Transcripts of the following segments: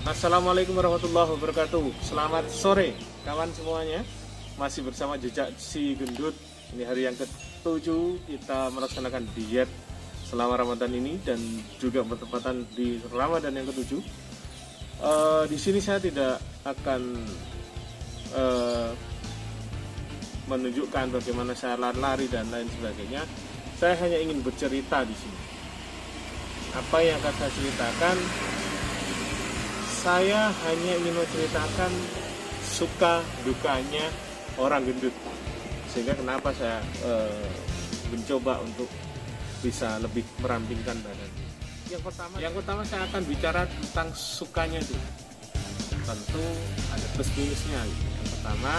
Assalamualaikum warahmatullahi wabarakatuh. Selamat sore kawan semuanya. Masih bersama Jejak Si Gendut. Ini hari yang ke-7 kita melaksanakan diet selama Ramadan ini dan juga bertepatan di Ramadan yang ke-7. Di sini saya tidak akan menunjukkan bagaimana saya lari dan lain sebagainya. Saya hanya ingin bercerita di sini. Apa yang akan saya ceritakan? Saya hanya ingin menceritakan suka dukanya orang gendut. Sehingga kenapa saya mencoba untuk bisa lebih merampingkan badan. Yang pertama saya akan bicara tentang sukanya dulu. Tentu ada plus minusnya. Yang pertama,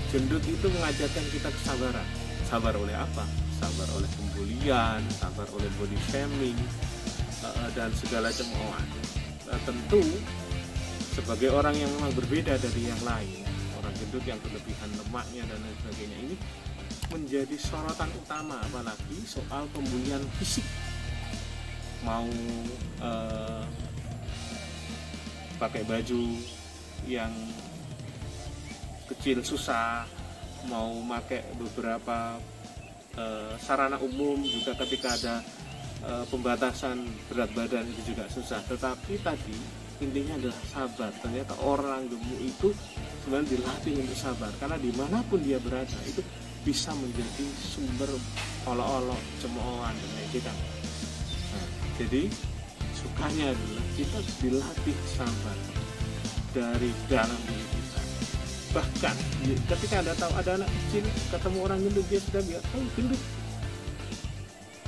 gendut itu mengajarkan kita kesabaran. Sabar oleh apa? Sabar oleh pembulian, sabar oleh body shaming, dan segala cemoohan. Tentu sebagai orang yang memang berbeda dari yang lain, orang gendut yang berlebihan lemaknya dan lain sebagainya, ini menjadi sorotan utama, apalagi soal pembulian fisik. Mau pakai baju yang kecil susah, mau pakai beberapa sarana umum juga ketika ada pembatasan berat badan itu juga susah. Tetapi tadi intinya adalah sabar. Ternyata orang gemuk itu sebenarnya dilatih untuk sabar, karena dimanapun dia berada itu bisa menjadi sumber olok-olok, cemoohan dan ejekan. Nah, jadi sukanya adalah kita dilatih sabar dari dalam diri kita. Bahkan ketika Anda tahu ada anak kecil ketemu orang gendut, dia sudah bilang, oh gendut.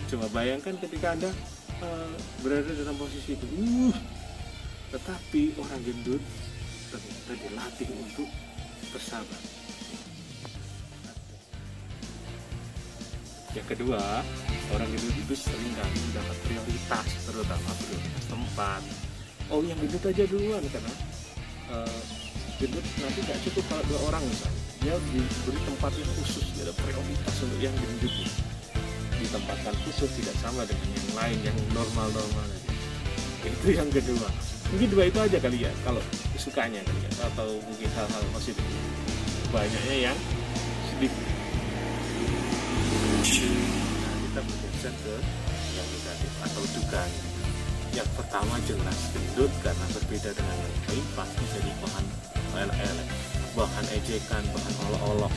Coba bayangkan ketika Anda berada dalam posisi itu, tetapi orang gendut ternyata dilatih untuk bersabar. Yang kedua, orang gendut itu sering kali mendapat prioritas, terutama prioritas tempat. Oh, yang gendut aja duluan, karena gendut nanti nggak cukup kalau 2 orang misalnya. Dia diberi tempat yang khusus, ada prioritas untuk yang gendut. Ditempatkan khusus, tidak sama dengan yang lain yang normal-normal aja. Itu yang kedua. Mungkin 2 itu aja kali ya kalau sukanya kali ya, atau mungkin hal-hal positif. Banyaknya yang sedikit. Nah, kita bergeser ke yang negatif atau duka. Yang pertama jelas gendut karena berbeda dengan yang lain pasti jadi bahan elek-elek, bahan ejekan, bahan olok-olok,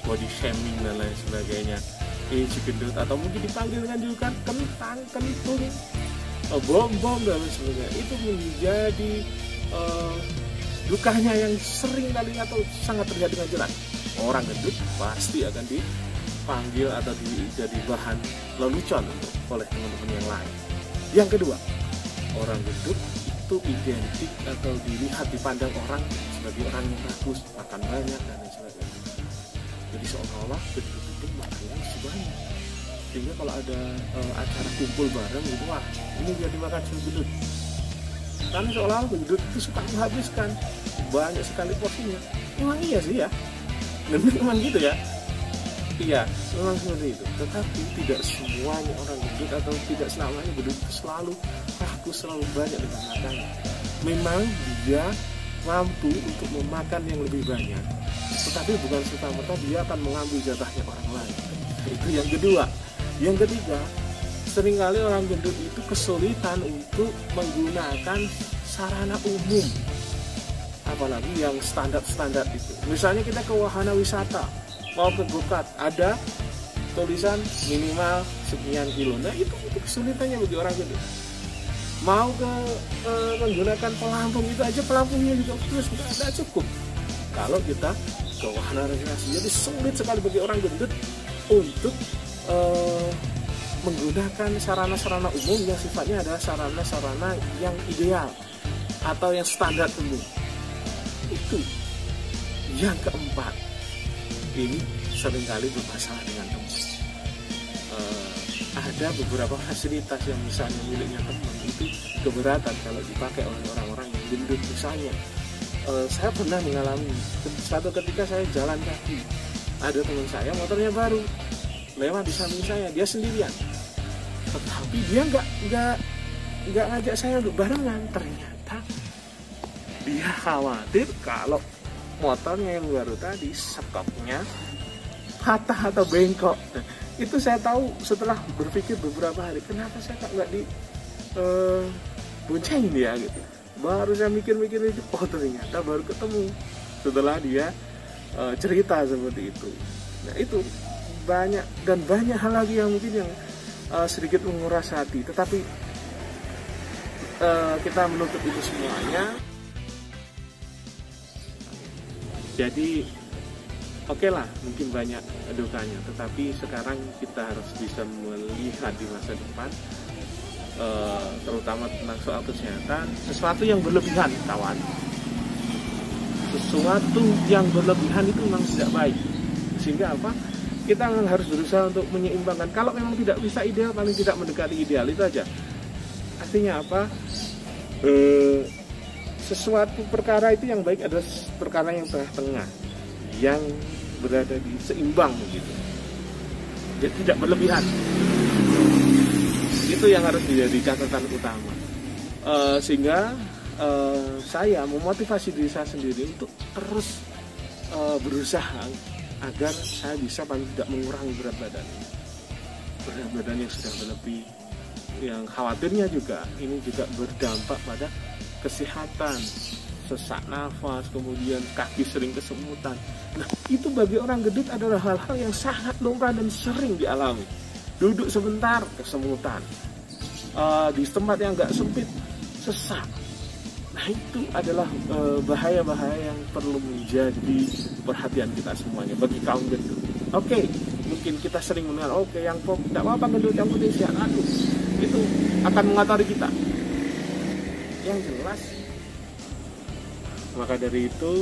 body shaming dan lain sebagainya. Si gendut, atau mungkin dipanggil dengan julukan kentang, kentung, bom-bom dan lain sebagainya. Itu menjadi dukanya yang sering kali atau sangat terlihat dengan jelas. Orang gendut pasti akan dipanggil atau jadi bahan lelucon oleh teman-teman yang lain. Yang kedua, orang gendut itu identik atau dipandang orang sebagai orang yang bagus, makan banyak dan lain sebagainya. Jadi seolah-olah gendut itu makannya banyak, sehingga kalau ada acara kumpul bareng gitu, wah ini biar dimakan sama gendut, karena seolah-olah gendut itu suka menghabiskan banyak sekali porsinya. Memang iya sih ya, memang gitu ya, iya memang seperti itu. Tetapi tidak semuanya orang gendut, atau tidak selamanya gendut itu selalu laku, selalu banyak dengan makannya. Memang dia mampu untuk memakan yang lebih banyak, tetapi bukan serta-merta dia akan mengambil jatahnya orang lain. Itu yang kedua. Yang ketiga, seringkali orang gendut itu kesulitan untuk menggunakan sarana umum, apalagi yang standar-standar itu. Misalnya kita ke wahana wisata, mau ke go-kart, ada tulisan minimal sekian kilo. Nah itu kesulitannya bagi orang gendut. Mau menggunakan pelampung, itu aja pelampungnya juga terus tidak cukup kalau kita ke wahana rekreasi. Jadi sulit sekali bagi orang gendut untuk menggunakan sarana-sarana umum yang sifatnya adalah sarana-sarana yang ideal atau yang standar umum. Itu yang keempat, ini seringkali bermasalah dengan teman. Ada beberapa fasilitas yang misalnya miliknya teman itu keberatan kalau dipakai oleh orang-orang yang gendut. Misalnya saya pernah mengalami suatu ketika saya jalan kaki, ada teman saya motornya baru lewat di samping saya, dia sendirian, tetapi dia nggak nggak ngajak saya untuk barengan. Ternyata dia khawatir kalau motornya yang baru tadi sekopnya patah atau bengkok. Nah, itu saya tahu setelah berpikir beberapa hari, kenapa saya nggak di boncengin dia gitu. Baru saya mikir-mikir, oh ternyata baru ketemu setelah dia cerita seperti itu. Nah itu banyak hal lagi yang mungkin yang sedikit menguras hati, tetapi kita menutup itu semuanya. Jadi oke lah, mungkin banyak dukanya, tetapi sekarang kita harus bisa melihat di masa depan, terutama tentang soal kesehatan. Sesuatu yang berlebihan, kawan, sesuatu yang berlebihan itu memang tidak baik. Sehingga apa? Kita harus berusaha untuk menyeimbangkan. Kalau memang tidak bisa ideal, paling tidak mendekati ideal, itu aja. Artinya apa? Sesuatu perkara itu yang baik adalah perkara yang tengah-tengah, yang berada di seimbang begitu. Jadi tidak berlebihan. Itu yang harus menjadi catatan utama. Sehingga saya memotivasi diri saya sendiri untuk terus berusaha agar saya bisa paling tidak mengurangi berat badan yang sudah berlebih. Yang khawatirnya juga ini juga berdampak pada kesehatan, sesak nafas, kemudian kaki sering kesemutan. Nah, itu bagi orang gendut adalah hal-hal yang sangat lumrah dan sering dialami. Duduk sebentar, kesemutan. Di tempat yang nggak sempit, sesak. Nah, itu adalah bahaya-bahaya yang perlu menjadi perhatian kita semuanya bagi kaum gendut. Oke, mungkin kita sering mendengar, oke, yang tidak apa-apa gendut, yang penting sehat. Aduh, itu akan mengotori kita. Yang jelas, maka dari itu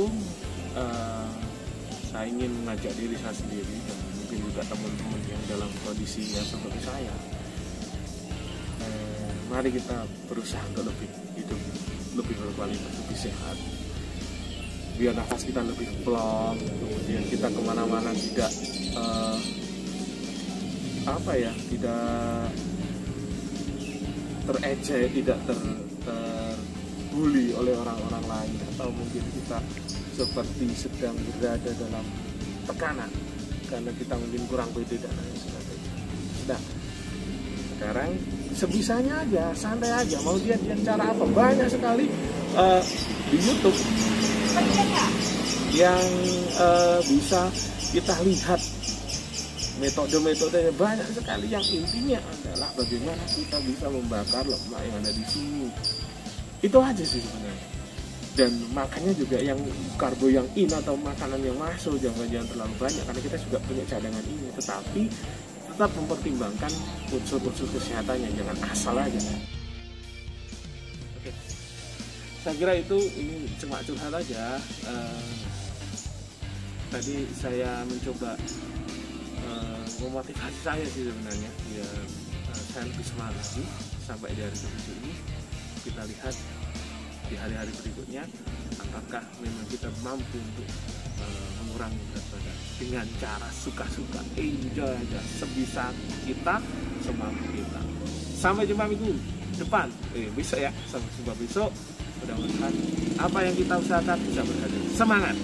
saya ingin mengajak diri saya sendiri dan mungkin juga teman-teman yang dalam kondisi yang seperti saya, mari kita berusaha untuk lebih hidup lebih berkualitas, lebih sehat, biar nafas kita lebih plong, kemudian kita kemana-mana tidak tidak tereceh, tidak terbuli oleh orang-orang lain, atau mungkin kita seperti sedang berada dalam tekanan karena kita mungkin kurang pede dan lain sebagainya. Nah, sekarang sebisanya aja, santai aja, mau dia cara apa, banyak sekali di YouTube yang bisa kita lihat metode-metodenya, banyak sekali. Yang intinya adalah bagaimana kita bisa membakar lemak yang ada di sini. Itu aja sih sebenarnya. Dan makanya juga yang karbo yang in atau makanan yang masuk jangan terlalu banyak, karena kita juga punya cadangan ini, tetapi tetap mempertimbangkan unsur-unsur kesehatannya, jangan asal aja. Oke. Saya kira ini cuma curhat aja. Tadi saya mencoba memotivasi saya sih sebenarnya, biar saya lebih semangat lagi sampai di hari ketujuh ini. Kita lihat di hari-hari berikutnya apakah memang kita mampu untuk mengurangi berat badan dengan cara suka-suka, enjoy aja, sebisa kita, semampu kita. Sampai jumpa minggu depan, besok ya, sampai jumpa besok. Mudah-mudahan apa yang kita usahakan bisa berhasil. Semangat!